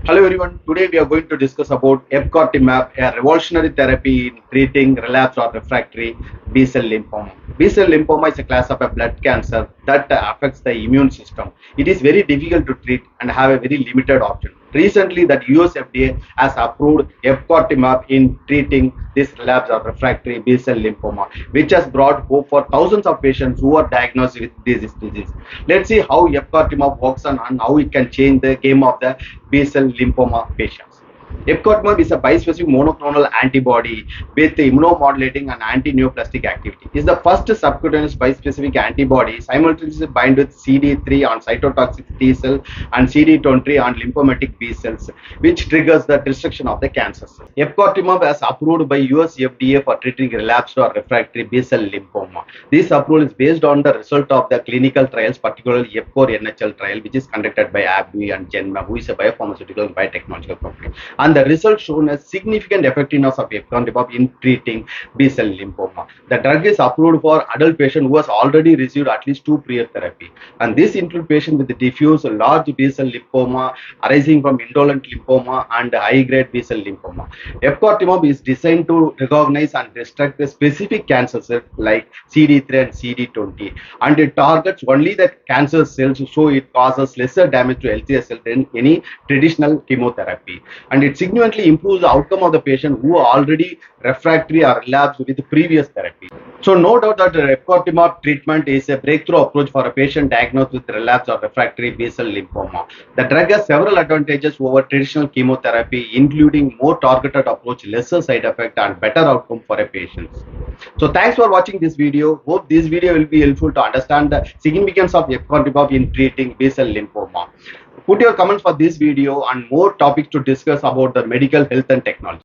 Hello everyone, today we are going to discuss about Epcoritamab, a revolutionary therapy in treating relapsed or refractory B cell lymphoma. B cell lymphoma is a class of a blood cancer that affects the immune system. It is very difficult to treat and have a very limited option. Recently, that USFDA has approved Epcoritamab in treating this relapsed or refractory B cell lymphoma, which has brought hope for thousands of patients who are diagnosed with this disease. Let's see how Epcoritamab works and how it can change the game of the B cell lymphoma patients. Epcoritamab is a bispecific monoclonal antibody with immunomodulating and anti-neoplastic activity. It is the first subcutaneous bispecific antibody simultaneously bind with CD3 on cytotoxic T cell and CD23 on lymphomatic B cells, which triggers the destruction of the cancer cells. Epcoritamab is approved by USFDA for treating relapsed or refractory B cell lymphoma. This approval is based on the result of the clinical trials, particularly Epcor-NHL trial, which is conducted by AbbVie and Genmab, who is a biopharmaceutical and biotechnological company. And the results shown a significant effectiveness of Epcoritamab in treating B cell lymphoma. The drug is approved for adult patient who has already received at least 2 prior therapy, and this includes patients with diffuse large B cell lymphoma arising from indolent lymphoma and high-grade B cell lymphoma. Epcoritamab is designed to recognize and destruct the specific cancer cells like CD3 and CD20, and it targets only the cancer cells, so it causes lesser damage to healthy cells than any traditional chemotherapy, and it significantly improves the outcome of the patient who are already refractory or relapsed with the previous therapy. So no doubt that Epcoritamab treatment is a breakthrough approach for a patient diagnosed with relapsed or refractory B cell lymphoma. The drug has several advantages over traditional chemotherapy, including more targeted approach, lesser side effect, and better outcome for a patient. So thanks for watching this video. Hope this video will be helpful to understand the significance of Epcoritamab in treating B cell lymphoma. Put your comments for this video and more topics to discuss about the medical health and technology.